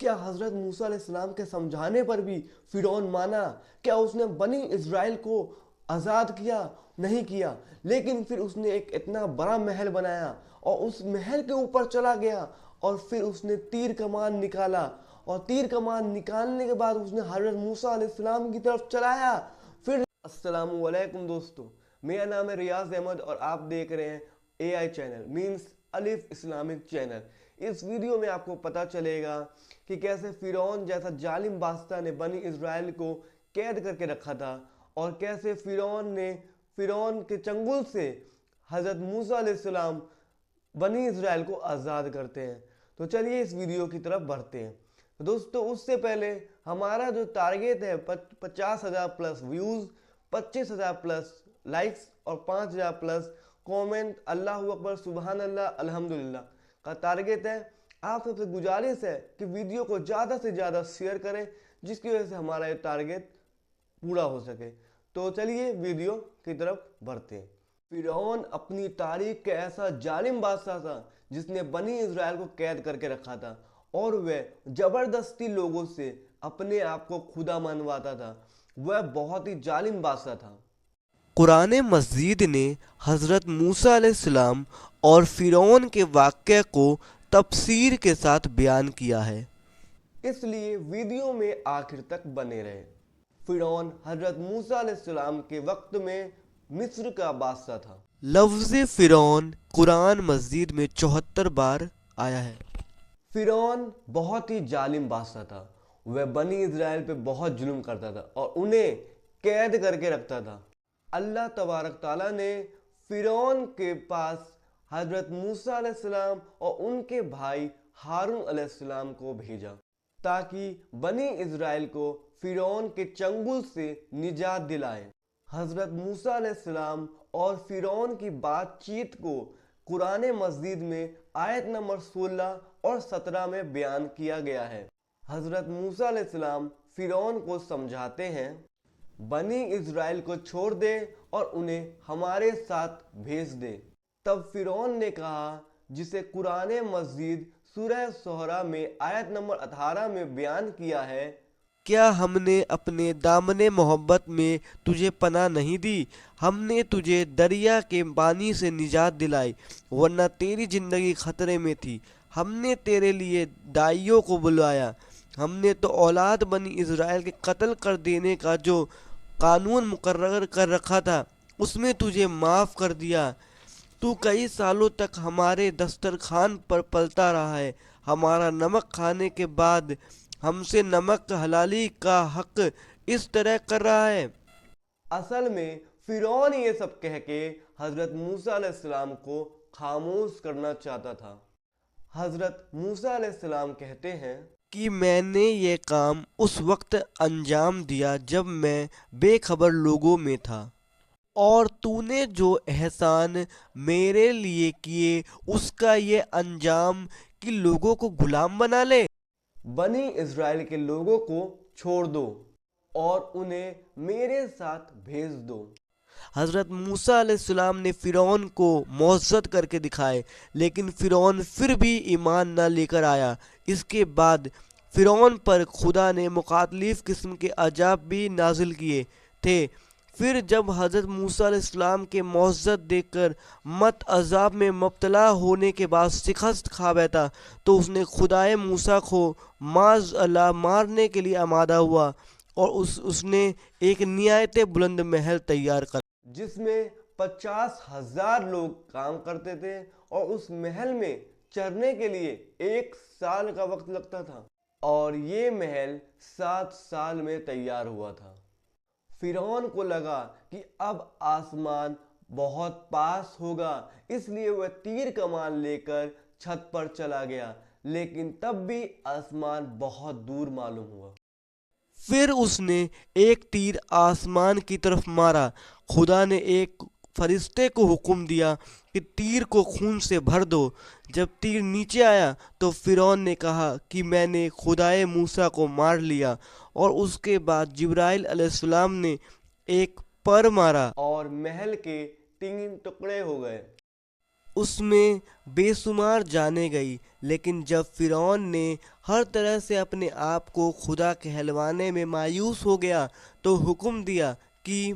کیا حضرت موسیٰ علیہ السلام کے سمجھانے پر بھی فرعون مانا؟ کیا اس نے بنی اسرائیل کو آزاد کیا؟ نہیں کیا، لیکن پھر اس نے ایک اتنا بڑا محل بنایا اور اس محل کے اوپر چلا گیا، اور پھر اس نے تیر کمان نکالا، اور تیر کمان نکالنے کے بعد اس نے حضرت موسیٰ علیہ السلام کی طرف چلایا۔ پھر السلام علیکم دوستو، میرا نام ہے ریاض احمد اور آپ دیکھ رہے ہیں اے آئی چینل مینس الف اسلامک چینل۔ اس ویڈیو میں آپ کو پتا چلے گا کہ کیسے فرعون جیسا ظالم بادشاہ نے بنی اسرائیل کو قید کر کے رکھا تھا، اور کیسے فرعون کے چنگل سے حضرت موسیٰ علیہ السلام بنی اسرائیل کو آزاد کرتے ہیں۔ تو چلیے اس ویڈیو کی طرف بڑھتے ہیں۔ دوستو اس سے پہلے ہمارا جو ٹارگیٹ ہے 50,000 پلس ویوز، 25,000 پلس لائکس اور 5,000 پلس کومنٹ، اللہ اکبر سبحان اللہ الحمدللہ کا ٹارگیٹ ہے۔ آپ سب سے گزارش ہے کہ ویڈیو کو زیادہ سے زیادہ شیئر کریں، جس کی وجہ سے ہمارا یہ ٹارگیٹ پورا ہو سکے۔ تو چلیے ویڈیو کی طرف بڑھتے ہیں۔ فرعون اپنی تاریخ کا ایسا ظالم بادشاہ تھا جس نے بنی اسرائیل کو قید کر کے رکھا تھا، اور وہ زبردستی لوگوں سے اپنے آپ کو خدا منواتا تھا۔ وہ بہت ہی ظالم بادشاہ تھا۔ قرآن مجید نے حضرت موسیٰ علیہ السلام اور فرعون کے واقعے کو تفصیل کے ساتھ بیان کیا ہے، اس لیے ویڈیو میں آخر تک بنے رہے۔ فرعون حضرت موسیٰ علیہ السلام کے وقت میں مصر کا بادشاہ تھا۔ لفظ فرعون قرآن مجید میں 74 بار آیا ہے۔ فرعون بہت ہی ظالم بادشاہ تھا۔ وہ بنی اسرائیل پہ بہت ظلم کرتا تھا اور انہیں قید کر کے رکھتا تھا۔ اللہ تبارک تعالیٰ نے فرعون کے پاس حضرت موسیٰ علیہ السلام اور ان کے بھائی ہارون علیہ السلام کو بھیجا، تاکہ بنی اسرائیل کو فرعون کے چنگل سے نجات دلائے۔ حضرت موسیٰ علیہ السلام اور فرعون کی بات چیت کو قرآن مجید میں آیت نمبر 16 اور 17 میں بیان کیا گیا ہے۔ حضرت موسیٰ علیہ السلام فرعون کو سمجھاتے ہیں، بنی اسرائیل کو چھوڑ دے اور انہیں ہمارے ساتھ بھیج دے۔ تب فرعون نے کہا، جسے قرآن مجید سورہ شعراء میں آیت نمبر 18 میں بیان کیا ہے، کیا ہم نے اپنے دامن محبت میں تجھے پناہ نہیں دی؟ ہم نے تجھے دریا کے پانی سے نجات دلائی، ورنہ تیری زندگی خطرے میں تھی۔ ہم نے تیرے لیے داعیوں کو بلایا، ہم نے تو اولاد بنی اسرائیل کے قتل کر دینے کا جو قانون مقرر کر رکھا تھا اس میں تجھے معاف کر دیا۔ تو کئی سالوں تک ہمارے دسترخوان پر پلتا رہا ہے، ہمارا نمک کھانے کے بعد ہم سے نمک حلالی کا حق اس طرح کر رہا ہے۔ اصل میں فرعون یہ سب کہہ کے حضرت موسیٰ علیہ السلام کو خاموش کرنا چاہتا تھا۔ حضرت موسیٰ علیہ السلام کہتے ہیں کہ میں نے یہ کام اس وقت انجام دیا جب میں بے خبر لوگوں میں تھا، اور تو نے جو احسان میرے لیے کیے اس کا یہ انجام کہ لوگوں کو غلام بنا لے۔ بنی اسرائیل کے لوگوں کو چھوڑ دو اور انہیں میرے ساتھ بھیج دو۔ حضرت موسیٰ علیہ السلام نے فرعون کو معزز کر کے دکھائے، لیکن فرعون پھر بھی ایمان نہ لے کر آیا۔ اس کے بعد فرعون پر خدا نے مختلف قسم کے عذاب بھی نازل کیے تھے۔ پھر جب حضرت موسیٰ علیہ السلام کے معجزات دیکھ کر مت عذاب میں مبتلا ہونے کے بعد شکست کھا بیٹھا، تو اس نے خدائے موسیٰ کو معاذ اللہ مارنے کے لیے آمادہ ہوا، اور اس نے ایک نہایت بلند محل تیار کر جس میں 50,000 لوگ کام کرتے تھے، اور اس محل میں چرنے کے لیے 1 سال کا وقت لگتا تھا، اور یہ محل 7 سال میں تیار ہوا تھا۔ فرعون کو لگا کہ اب آسمان بہت پاس ہوگا، اس لیے وہ تیر کمان لے کر چھت پر چلا گیا، لیکن تب بھی آسمان بہت دور معلوم ہوا۔ پھر اس نے ایک تیر آسمان کی طرف مارا۔ خدا نے ایک فرشتے کو حکم دیا کہ تیر کو خون سے بھر دو۔ جب تیر نیچے آیا تو فرعون نے کہا کہ میں نے خدائے موسیٰ کو مار لیا، اور اس کے بعد جبرائیل علیہ السلام نے ایک پر مارا اور محل کے 3 ٹکڑے ہو گئے۔ اس میں بے شمار جانیں گئی، لیکن جب فرعون نے ہر طرح سے اپنے آپ کو خدا کہلوانے میں مایوس ہو گیا تو حکم دیا کہ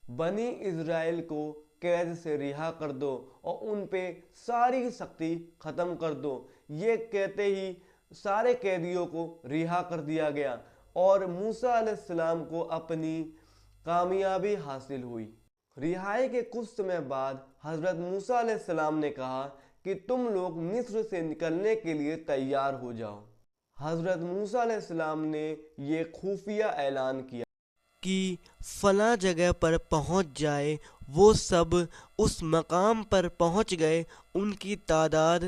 بنی اسرائیل کو قید سے رہا کر دو اور ان پہ ساری سختی ختم کر دو۔ یہ کہتے ہی سارے قیدیوں کو رہا کر دیا گیا اور موسیٰ علیہ السلام کو اپنی کامیابی حاصل ہوئی۔ رہائی کے کچھ سمے بعد حضرت موسیٰ علیہ السلام نے کہا کہ تم لوگ مصر سے نکلنے کے لیے تیار ہو جاؤ۔ حضرت موسیٰ علیہ السلام نے یہ خفیہ اعلان کیا کہ فلاں جگہ پر پہنچ جائے۔ وہ سب اس مقام پر پہنچ گئے۔ ان کی تعداد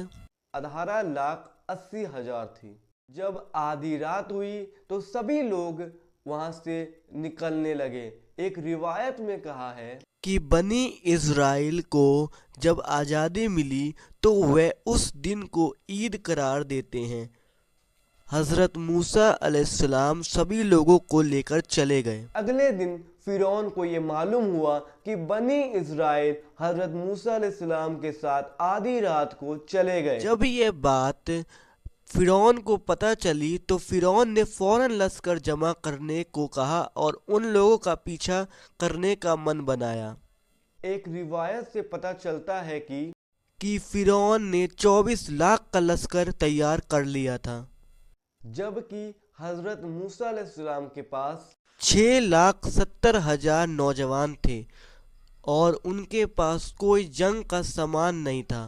18,80,000 تھی۔ جب آدھی رات ہوئی تو سبھی لوگ وہاں سے نکلنے لگے۔ ایک روایت میں کہا ہے کہ بنی اسرائیل کو جب آزادی ملی تو وہ اس دن کو عید قرار دیتے ہیں۔ حضرت موسیٰ علیہ السلام سبھی لوگوں کو لے کر چلے گئے۔ اگلے دن فرعون کو یہ معلوم ہوا کہ بنی اسرائیل حضرت موسیٰ علیہ السلام کے ساتھ آدھی رات کو چلے گئے۔ جب یہ بات فرعون کو پتہ چلی تو فرعون نے فوراً لشکر جمع کرنے کو کہا اور ان لوگوں کا پیچھا کرنے کا من بنایا۔ ایک روایت سے پتہ چلتا ہے کہ فرعون نے 24 لاکھ کا لشکر تیار کر لیا تھا، جبکہ حضرت موسیٰ علیہ السلام کے پاس 6,70,000 نوجوان تھے اور ان کے پاس کوئی جنگ کا سامان نہیں تھا۔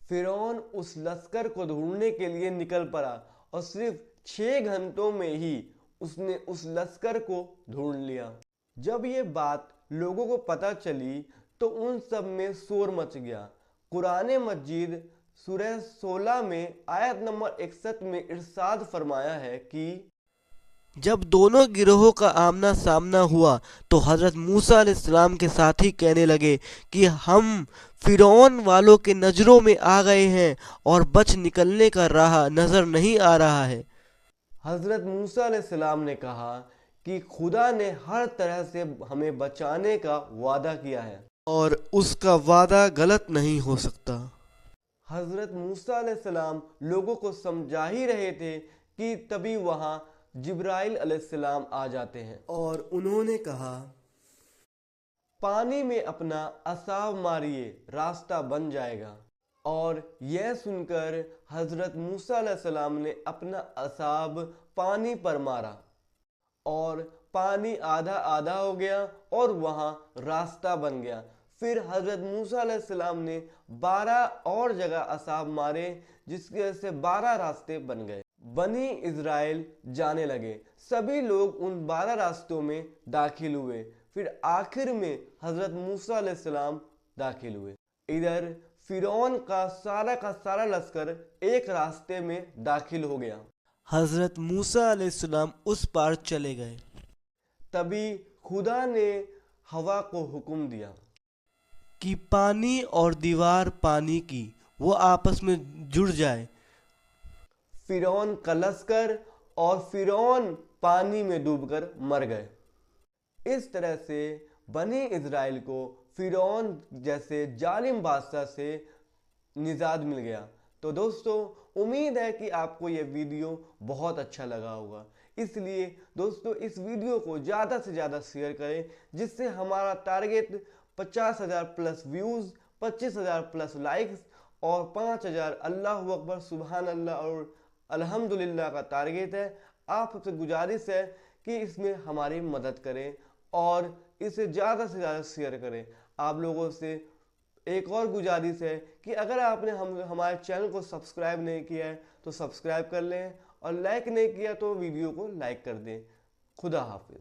فرعون اس لشکر کو ڈھونڈنے کے لیے نکل پڑا اور صرف 6 گھنٹوں میں ہی اس نے اس لشکر کو ڈھونڈ لیا۔ جب یہ بات لوگوں کو پتہ چلی تو ان سب میں شور مچ گیا۔ قرآن مجید سورہ 16 میں آیت نمبر 61 میں ارشاد فرمایا ہے کہ جب دونوں گروہوں کا آمنا سامنا ہوا تو حضرت موسیٰ علیہ السلام کے ساتھی کہنے لگے کہ ہم فرعون والوں کے نظروں میں آ گئے ہیں اور بچ نکلنے کا راہ نظر نہیں آ رہا ہے۔ حضرت موسیٰ علیہ السلام نے کہا کہ خدا نے ہر طرح سے ہمیں بچانے کا وعدہ کیا ہے اور اس کا وعدہ غلط نہیں ہو سکتا۔ حضرت موسیٰ علیہ السلام لوگوں کو سمجھا ہی رہے تھے کہ تبھی وہاں جبرائیل علیہ السلام آ جاتے ہیں اور انہوں نے کہا پانی میں اپنا عصا ماریے راستہ بن جائے گا۔ اور یہ سن کر حضرت موسیٰ علیہ السلام نے اپنا عصا پانی پر مارا اور پانی آدھا آدھا ہو گیا اور وہاں راستہ بن گیا۔ پھر حضرت موسیٰ علیہ السلام نے 12 اور جگہ عصا مارے جس کی وجہ سے 12 راستے بن گئے۔ بنی اسرائیل جانے لگے، سبھی لوگ ان 12 راستوں میں داخل ہوئے۔ پھر آخر میں حضرت موسیٰ علیہ السلام داخل ہوئے۔ ادھر فرعون کا سارا لشکر ایک راستے میں داخل ہو گیا۔ حضرت موسیٰ علیہ السلام اس پار چلے گئے۔ تبھی خدا نے ہوا کو حکم دیا کہ پانی اور دیوار پانی کی وہ آپس میں جڑ جائے۔ فرعون کا لشکر اور فرعون پانی میں ڈوب کر مر گئے۔ اس طرح سے بنی اسرائیل کو فرعون جیسے ظالم بادشاہ سے نجات مل گیا۔ تو دوستو امید ہے کہ آپ کو یہ ویڈیو بہت اچھا لگا ہوگا، اس لیے دوستو اس ویڈیو کو زیادہ سے زیادہ شیئر کریں جس سے ہمارا target 50,000 plus views, 25,000 plus likes اور 5,000 اللہ اکبر سبحان اللہ اور الحمدللہ کا ٹارگٹ ہے۔ آپ سب سے گزارش ہے کہ اس میں ہماری مدد کریں اور اسے زیادہ سے زیادہ شیئر کریں۔ آپ لوگوں سے ایک اور گزارش ہے کہ اگر آپ نے ہمارے چینل کو سبسکرائب نہیں کیا ہے تو سبسکرائب کر لیں اور لائک نہیں کیا تو ویڈیو کو لائک کر دیں۔ خدا حافظ۔